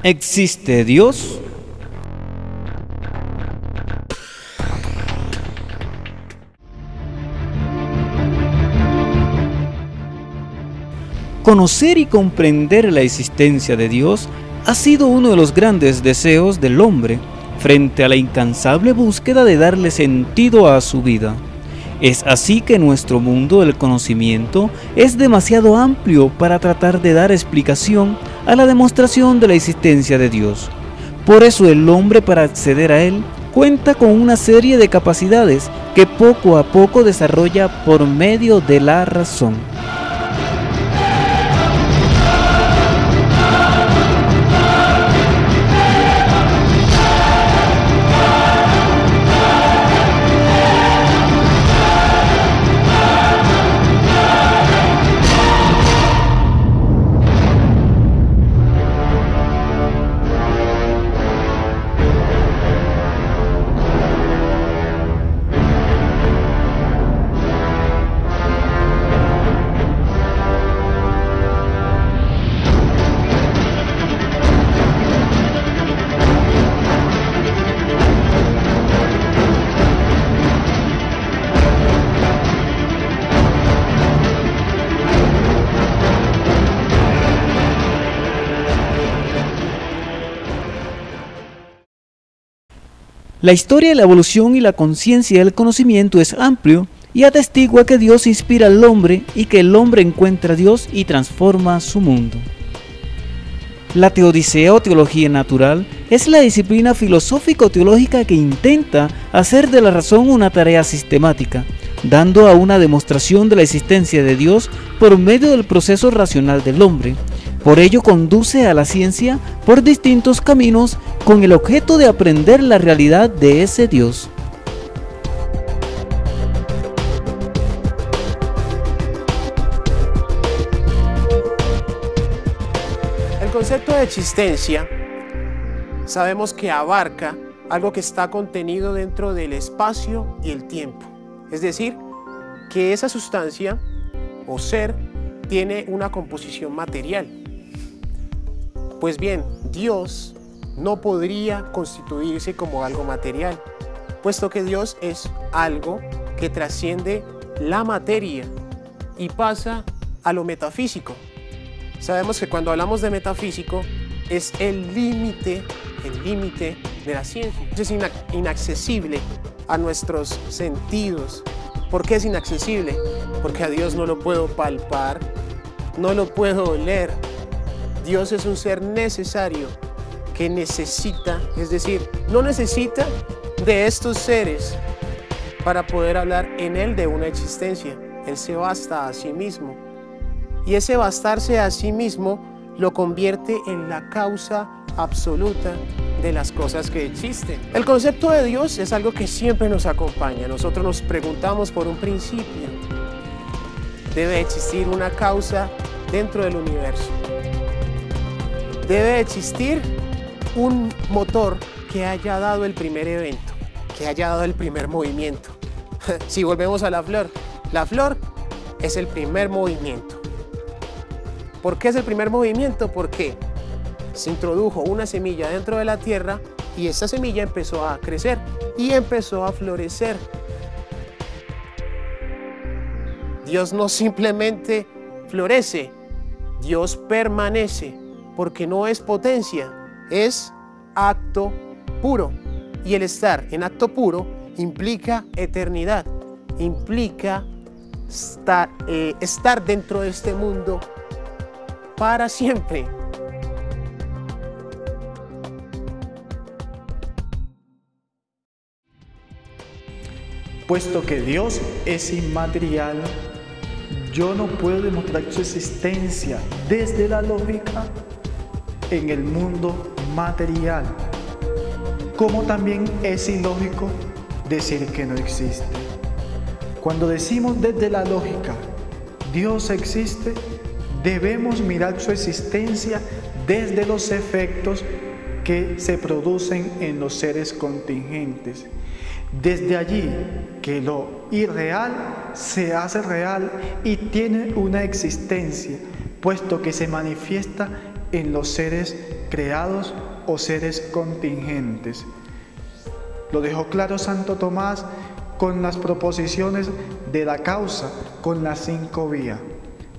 ¿Existe Dios? Conocer y comprender la existencia de Dios ha sido uno de los grandes deseos del hombre frente a la incansable búsqueda de darle sentido a su vida. Es así que nuestro mundo del conocimiento es demasiado amplio para tratar de dar explicación a la demostración de la existencia de Dios. Por eso el hombre, para acceder a él, cuenta con una serie de capacidades que poco a poco desarrolla por medio de la razón. La historia de la evolución y la conciencia del conocimiento es amplio y atestigua que Dios inspira al hombre y que el hombre encuentra a Dios y transforma su mundo. La teodicea o teología natural es la disciplina filosófico-teológica que intenta hacer de la razón una tarea sistemática, dando a una demostración de la existencia de Dios por medio del proceso racional del hombre. Por ello conduce a la ciencia por distintos caminos con el objeto de aprender la realidad de ese Dios. El concepto de existencia sabemos que abarca algo que está contenido dentro del espacio y el tiempo. Es decir, que esa sustancia o ser tiene una composición material. Pues bien, Dios no podría constituirse como algo material, puesto que Dios es algo que trasciende la materia y pasa a lo metafísico. Sabemos que cuando hablamos de metafísico es el límite de la ciencia. Es inaccesible a nuestros sentidos. ¿Por qué es inaccesible? Porque a Dios no lo puedo palpar, no lo puedo oler. Dios es un ser necesario que necesita, es decir, no necesita de estos seres para poder hablar en Él de una existencia. Él se basta a sí mismo. Y ese bastarse a sí mismo lo convierte en la causa absoluta de las cosas que existen. El concepto de Dios es algo que siempre nos acompaña. Nosotros nos preguntamos por un principio. Debe existir una causa dentro del universo. Debe existir un motor que haya dado el primer evento, que haya dado el primer movimiento. Si volvemos a la flor es el primer movimiento. ¿Por qué es el primer movimiento? Porque se introdujo una semilla dentro de la tierra y esa semilla empezó a crecer y empezó a florecer. Dios no simplemente florece, Dios permanece, porque no es potencia, es acto puro. Y el estar en acto puro implica eternidad, implica estar dentro de este mundo para siempre. Puesto que Dios es inmaterial, yo no puedo demostrar su existencia desde la lógica en el mundo material, como también es ilógico decir que no existe. Cuando decimos desde la lógica, Dios existe, debemos mirar su existencia desde los efectos que se producen en los seres contingentes. Desde allí que lo irreal se hace real y tiene una existencia, puesto que se manifiesta en los seres creados o seres contingentes. Lo dejó claro Santo Tomás con las proposiciones de la causa, con las 5 vías.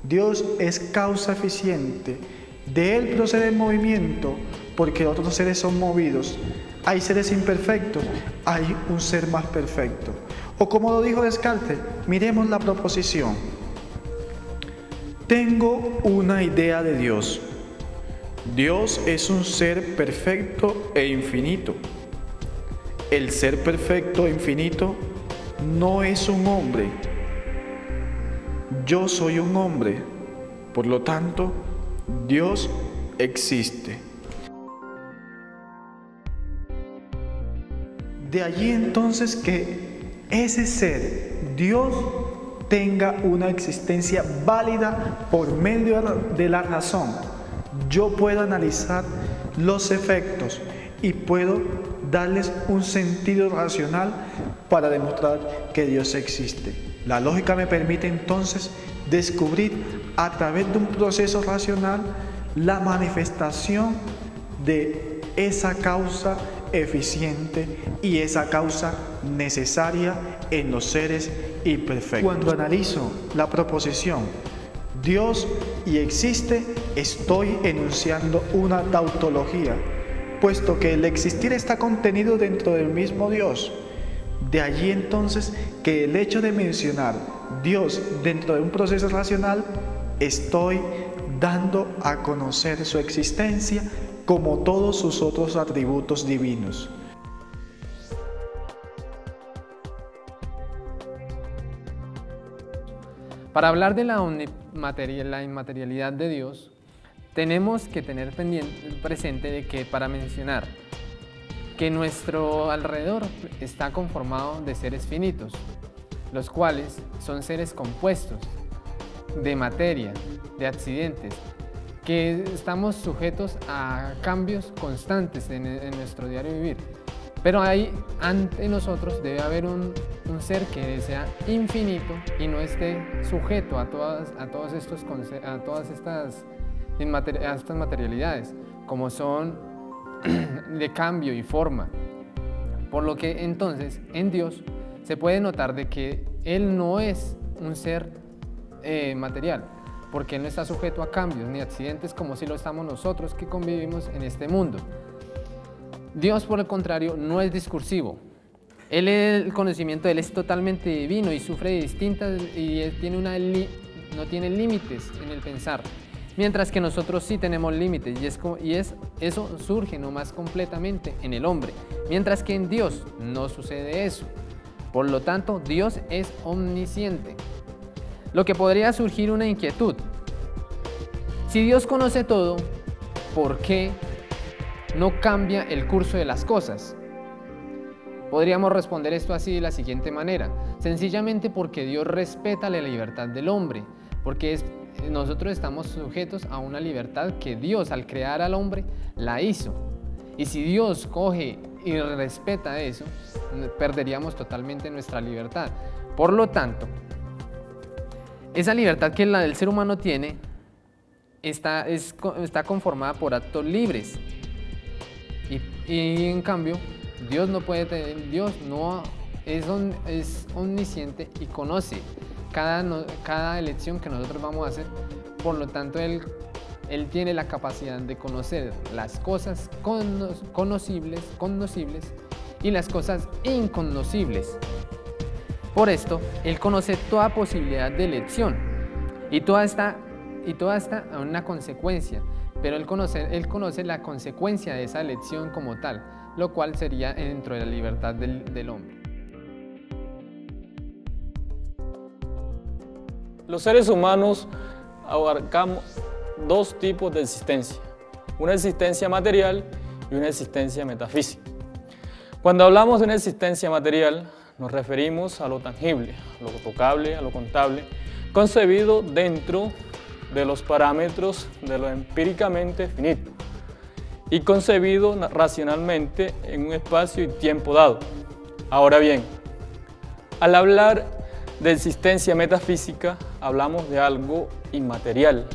Dios es causa eficiente, de Él procede el movimiento, porque otros seres son movidos. Hay seres imperfectos, hay un ser más perfecto. O como lo dijo Descartes, miremos la proposición. Tengo una idea de Dios. Dios es un ser perfecto e infinito. El ser perfecto e infinito no es un hombre. Yo soy un hombre. Por lo tanto, Dios existe. De allí entonces que ese ser, Dios, tenga una existencia válida por medio de la razón. Yo puedo analizar los efectos y puedo darles un sentido racional para demostrar que Dios existe. La lógica me permite entonces descubrir a través de un proceso racional la manifestación de esa causa eficiente y esa causa necesaria en los seres imperfectos. Cuando analizo la proposición Dios y existe, estoy enunciando una tautología, puesto que el existir está contenido dentro del mismo Dios. De allí entonces que el hecho de mencionar Dios dentro de un proceso racional, estoy dando a conocer su existencia como todos sus otros atributos divinos. Para hablar de la inmaterialidad de Dios, tenemos que tener presente de que para mencionar que nuestro alrededor está conformado de seres finitos, los cuales son seres compuestos de materia, de accidentes, que estamos sujetos a cambios constantes en nuestro diario vivir. Pero ahí, ante nosotros, debe haber un ser que sea infinito y no esté sujeto a todas estas materialidades, como son de cambio y forma. Por lo que entonces, en Dios, se puede notar de que Él no es un ser material, porque Él no está sujeto a cambios ni accidentes como si lo estamos nosotros que convivimos en este mundo. Dios, por el contrario, no es discursivo. El conocimiento de Él es totalmente divino y sufre de distintas y no tiene límites en el pensar, mientras que nosotros sí tenemos límites eso surge nomás completamente en el hombre, mientras que en Dios no sucede eso. Por lo tanto, Dios es omnisciente. Lo que podría surgir una inquietud: si Dios conoce todo, ¿por qué no cambia el curso de las cosas? Podríamos responder esto así de la siguiente manera: sencillamente porque Dios respeta la libertad del hombre, porque nosotros estamos sujetos a una libertad que Dios, al crear al hombre, la hizo. Y si Dios coge y respeta eso, perderíamos totalmente nuestra libertad. Por lo tanto, esa libertad que la del ser humano tiene está conformada por actos libres. Y en cambio, Dios es omnisciente y conoce cada elección que nosotros vamos a hacer. Por lo tanto, Él tiene la capacidad de conocer las cosas conocibles y las cosas inconocibles. Por esto, Él conoce toda posibilidad de elección y toda esta una consecuencia. Pero Él conoce la consecuencia de esa elección como tal, lo cual sería dentro de la libertad del hombre. Los seres humanos abarcamos dos tipos de existencia: una existencia material y una existencia metafísica. Cuando hablamos de una existencia material, nos referimos a lo tangible, a lo tocable, a lo contable, concebido dentro de los parámetros de lo empíricamente finito y concebido racionalmente en un espacio y tiempo dado. Ahora bien, al hablar de existencia metafísica, hablamos de algo inmaterial,